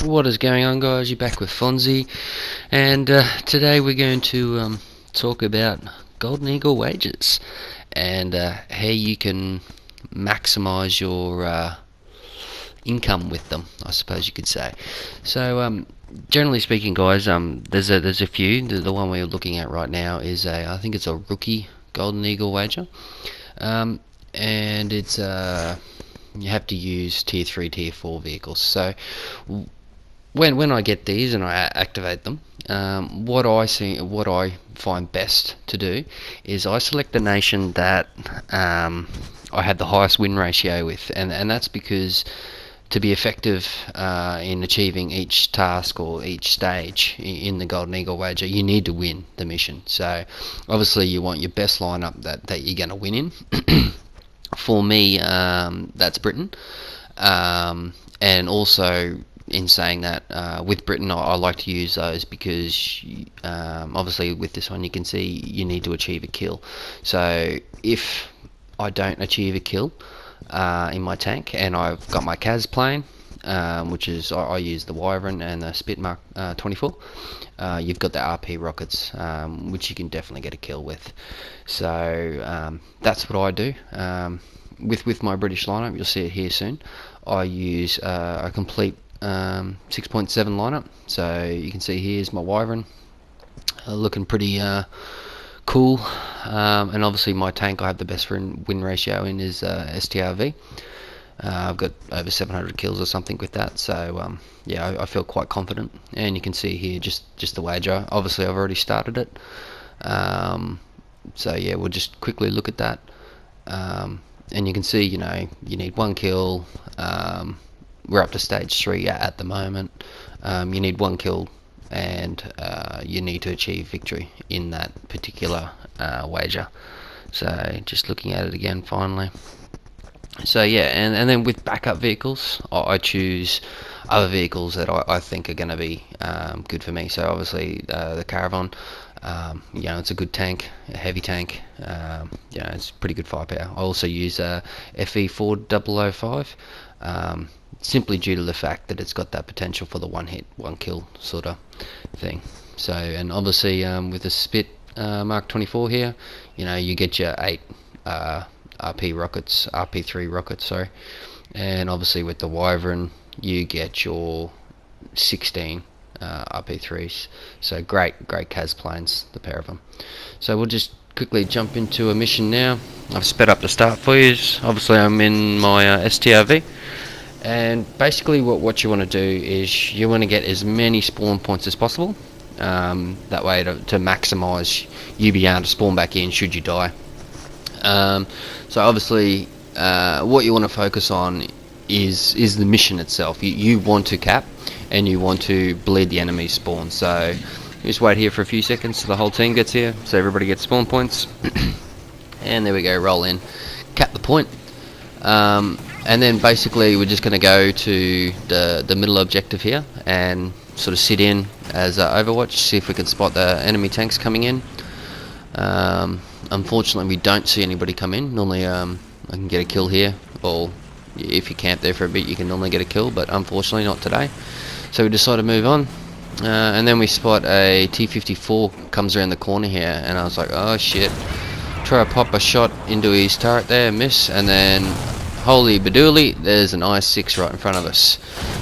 What is going on, guys? You're back with Fonzie, and today we're going to talk about Golden Eagle wages and how you can maximize your income with them, I suppose you could say. So, generally speaking, guys, there's a few. The one we're looking at right now is I think it's a rookie Golden Eagle wager, and it's you have to use tier 3, tier 4 vehicles. So when I get these and I activate them, what I find best to do is I select the nation that I have the highest win ratio with, and that's because to be effective in achieving each task or each stage in the Golden Eagle wager, you need to win the mission. So obviously you want your best lineup that you're going to win in. For me, that's Britain, and also in saying that, with Britain, I like to use those because obviously with this one you can see you need to achieve a kill. So if I don't achieve a kill in my tank and I've got my Kaz plane, which is I use the Wyvern and the Spit Mark 24, you've got the RP rockets, which you can definitely get a kill with. So that's what I do. With my British lineup, you'll see it here soon. I use a complete 6.7 lineup. So you can see here's my Wyvern, looking pretty cool, and obviously my tank I have the best win ratio in is STRV. I've got over 700 kills or something with that, so yeah, I feel quite confident. And you can see here just the wager. Obviously I've already started it, so yeah, we'll just quickly look at that, and you can see, you know, you need one kill. We're up to stage 3 at the moment. You need one kill, and you need to achieve victory in that particular wager. So just looking at it again finally. So yeah, and then with backup vehicles, I choose other vehicles that I think are going to be good for me. So obviously the Caravan, you know, it's a good tank, a heavy tank. You know, it's pretty good firepower. I also use FE4005, simply due to the fact that it's got that potential for the one hit, one kill sort of thing. So, and obviously with the Spit Mark 24 here, you know, you get your 8 RP3 rockets, sorry, and obviously with the Wyvern you get your 16 RP3s. So great Kaz planes, the pair of them. So we'll just quickly jump into a mission now. I've sped up the start for you. Obviously I'm in my STRV, and basically what you want to do is you want to get as many spawn points as possible, that way to maximise you being able to spawn back in should you die. So obviously what you want to focus on is the mission itself. You want to cap and you want to bleed the enemy's spawn. So just wait here for a few seconds so the whole team gets here, so everybody gets spawn points. And there we go, roll in, cap the point, and then basically we're just going to go to the middle objective here and sort of sit in as Overwatch, see if we can spot the enemy tanks coming in. Unfortunately we don't see anybody come in. Normally I can get a kill here, or if you camp there for a bit you can normally get a kill, but unfortunately not today. So we decide to move on, and then we spot a T-54 comes around the corner here, and I was like, oh shit, try to pop a shot into his turret there, miss, and then holy badooly, there's an I-6 right in front of us.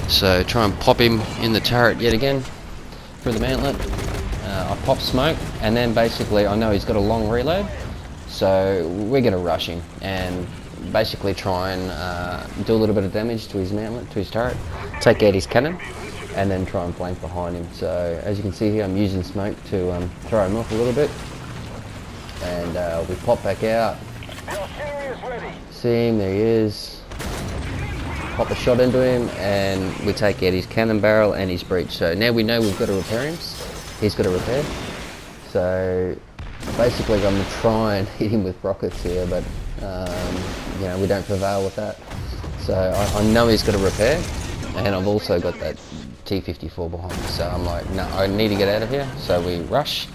So try and pop him in the turret yet again through the mantlet. I pop smoke, and then basically I know he's got a long reload, so we're going to rush him and basically try and do a little bit of damage to his mantlet, to his turret, take out his cannon, and then try and flank behind him. So as you can see here, I'm using smoke to throw him off a little bit, and we pop back out, see him, there he is, pop a shot into him, and we take out his cannon barrel and his breech. So now we know we've got to repair him. He's got to repair. So basically I'm going to try and hit him with rockets here, but you know, we don't prevail with that. So I know he's got to repair, and I've also got that T-54 behind me. So I'm like, no, I need to get out of here. So we rush,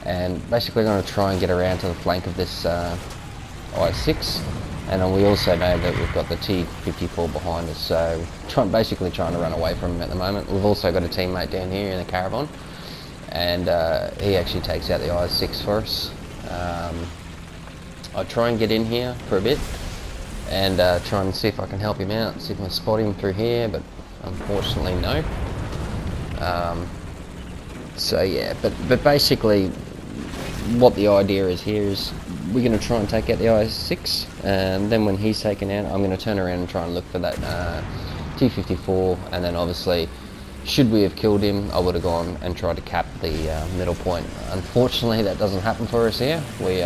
and basically I'm going to try and get around to the flank of this I-6 And we also know that we've got the T-54 behind us, so basically trying to run away from him at the moment. We've also got a teammate down here in the caravan, and he actually takes out the IS-6 for us. I try and get in here for a bit and try and see if I can help him out, see if I can spot him through here, but unfortunately no. So yeah, but basically what the idea is here is we're going to try and take out the IS-6, and then when he's taken out, I'm going to turn around and try and look for that T-54, and then obviously, should we have killed him, I would have gone and tried to cap the middle point. Unfortunately, that doesn't happen for us here. We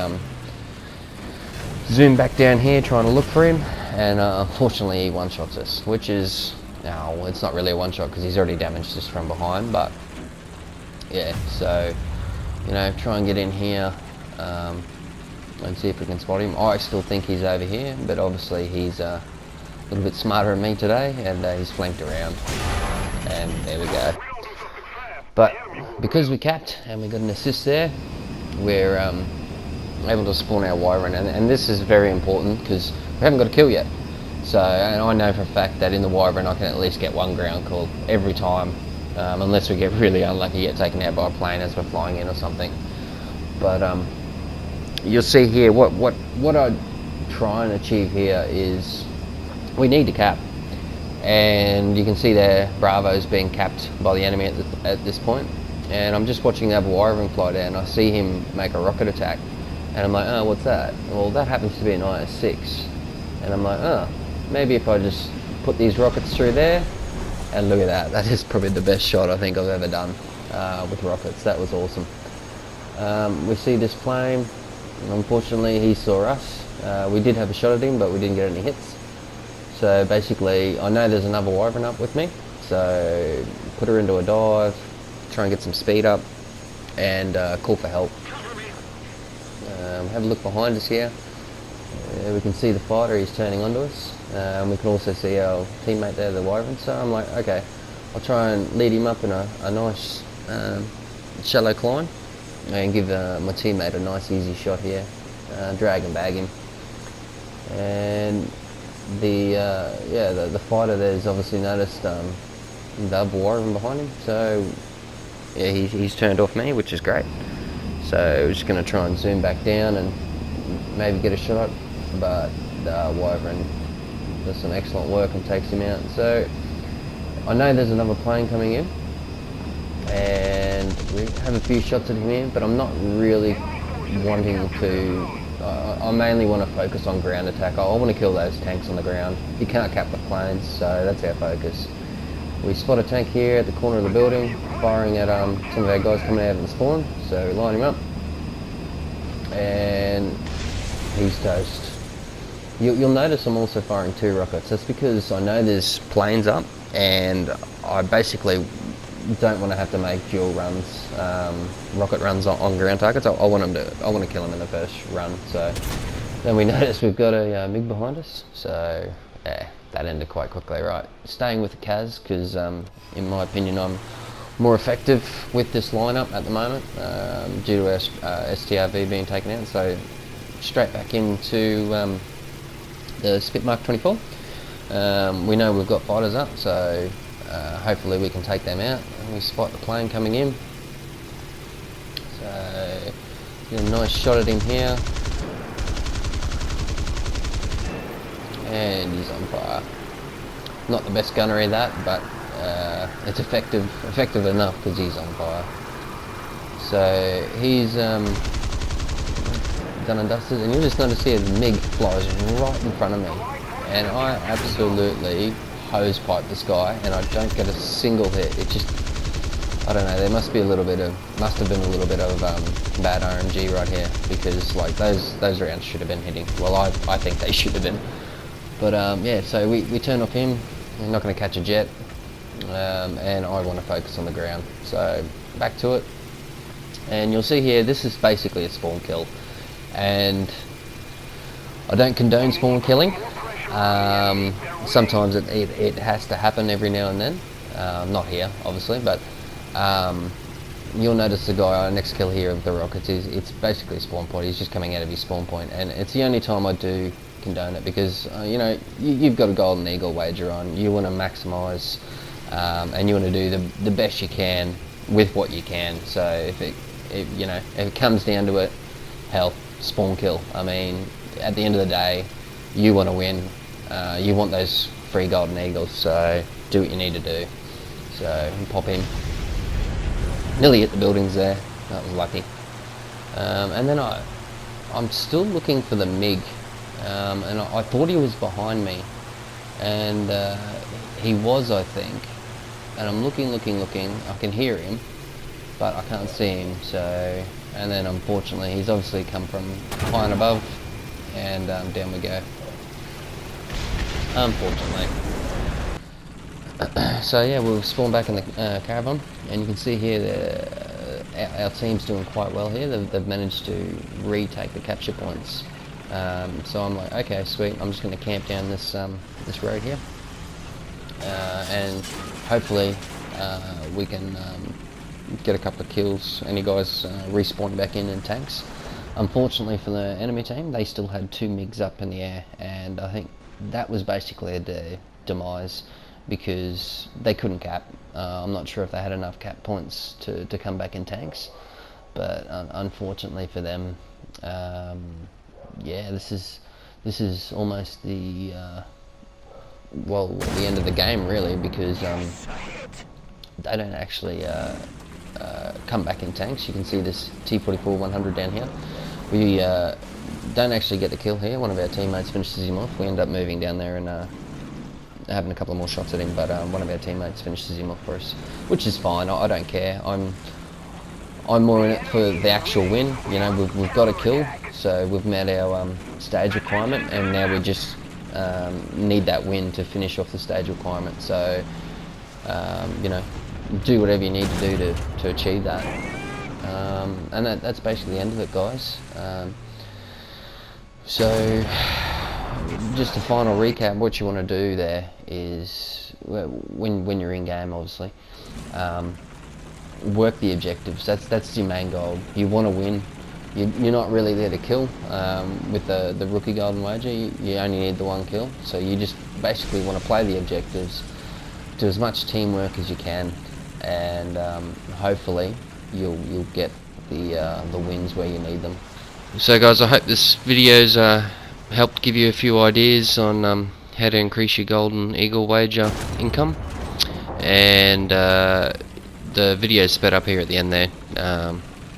zoom back down here trying to look for him, and unfortunately he one-shots us, which is, no, it's not really a one-shot because he's already damaged us from behind, but yeah, so, you know, try and get in here and see if we can spot him. I still think he's over here, but obviously he's a little bit smarter than me today, and he's flanked around, and there we go. But because we capped and we got an assist there, we're able to spawn our wyvern, and this is very important because we haven't got a kill yet. So, and I know for a fact that in the wyvern I can at least get one ground call every time, unless we get really unlucky, get taken out by a plane as we're flying in or something. But you'll see here what I try and achieve here is we need to cap, and you can see there Bravo's being capped by the enemy at this point, and I'm just watching the other wyvern fly down. I see him make a rocket attack, and I'm like, oh, what's that? Well, that happens to be an IS-6, and I'm like, oh, maybe if I just put these rockets through there, and look at that, that is probably the best shot I think I've ever done with rockets. That was awesome. We see this plane, and unfortunately he saw us. We did have a shot at him, but we didn't get any hits. So basically, I know there's another wyvern up with me, so put her into a dive, try and get some speed up, and call for help. Have a look behind us here. We can see the fighter, he's turning onto us. We can also see our teammate there, the wyvern. So I'm like, okay, I'll try and lead him up in a nice shallow climb and give my teammate a nice easy shot here, drag and bag him. And the fighter there's obviously noticed the other wyvern behind him, so yeah, he's turned off me, which is great. So we're just going to try and zoom back down and maybe get a shot, but the wyvern does some excellent work and takes him out. So I know there's another plane coming in, and we have a few shots at him here, but I'm not really wanting to. I mainly want to focus on ground attack. I want to kill those tanks on the ground. You can't cap the planes, so that's our focus. We spot a tank here at the corner of the building, firing at some of our guys coming out of the spawn, so we line him up, and he's toast. You'll notice I'm also firing 2 rockets. That's because I know there's planes up, and I basically don't want to have to make dual runs, rocket runs on ground targets. I want to kill them in the first run. So then we notice we've got a MiG behind us, so yeah, that ended quite quickly. Right, staying with the Kaz because in my opinion I'm more effective with this lineup at the moment due to our STRV being taken out. So straight back into the Spit Mark 24. We know we've got fighters up, so hopefully we can take them out. And we spot the plane coming in, so get a nice shot at him here, and he's on fire. Not the best gunnery that, but it's effective enough because he's on fire. So he's done and dusted, and you'll just notice here the MiG flies right in front of me, and I absolutely hose pipe this guy, and I don't get a single hit. It just, I don't know, there must have been a little bit of bad RNG right here, because like those rounds should have been hitting. Well, I think they should have been. But yeah, so we turn off him. We're not going to catch a jet, and I want to focus on the ground. So back to it, and you'll see here this is basically a spawn kill, and I don't condone spawn killing. Sometimes it has to happen every now and then. Not here, obviously, but you'll notice the guy, our next kill here of the rockets, it's basically a spawn point. He's just coming out of his spawn point, and it's the only time I do condone it, because you know, you've got a golden eagle wager on. You want to maximise, and you want to do the best you can with what you can. So if it comes down to it, hell, spawn kill. I mean, at the end of the day, you want to win. You want those free golden eagles. So do what you need to do. So pop in. Nearly hit the buildings there. That was lucky. And then I'm still looking for the MiG, and I thought he was behind me, and he was, I think. And I'm looking. I can hear him, but I can't see him. So, and then unfortunately, he's obviously come from high and above, and down we go. Unfortunately. So yeah, we'll spawn back in the caravan, and you can see here that our team's doing quite well here. They've managed to retake the capture points. So I'm like, okay, sweet. I'm just going to camp down this this road here, and hopefully we can get a couple of kills. Any guys respawn back in tanks. Unfortunately for the enemy team, they still had 2 MiGs up in the air, and I think that was basically their demise, because they couldn't cap. I'm not sure if they had enough cap points to come back in tanks, but unfortunately for them, yeah, this is almost the well, the end of the game really, because they don't actually come back in tanks. You can see this T-44-100 down here. We don't actually get the kill here. One of our teammates finishes him off. We end up moving down there and having a couple of more shots at him, but one of our teammates finishes him off for us, which is fine. I don't care. I'm more in it for the actual win. You know, we've got a kill, so we've met our stage requirement, and now we just need that win to finish off the stage requirement. So you know, do whatever you need to do to achieve that, and that's basically the end of it, guys. So just a final recap, what you want to do there is, when you're in game, obviously, work the objectives. That's your main goal. You want to win. You're not really there to kill. With the rookie golden wager, you only need the 1 kill. So you just basically want to play the objectives, do as much teamwork as you can, and hopefully you'll get the wins where you need them. So guys, I hope this video's helped give you a few ideas on how to increase your golden eagle wager income, and the video's sped up here at the end there,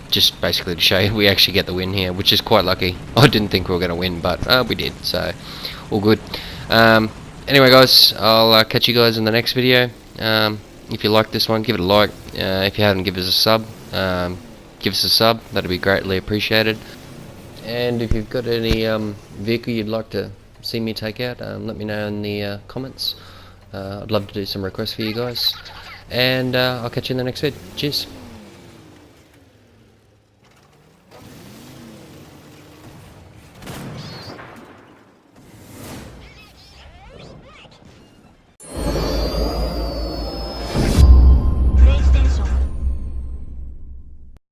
just basically to show you we actually get the win here, which is quite lucky. I didn't think we were going to win, but we did, so all good. Anyway guys, I'll catch you guys in the next video. If you like this one, give it a like. If you haven't, give us a sub. Give us a sub, that'd be greatly appreciated. And if you've got any vehicle you'd like to see me take out, let me know in the comments. I'd love to do some requests for you guys. And I'll catch you in the next vid. Cheers.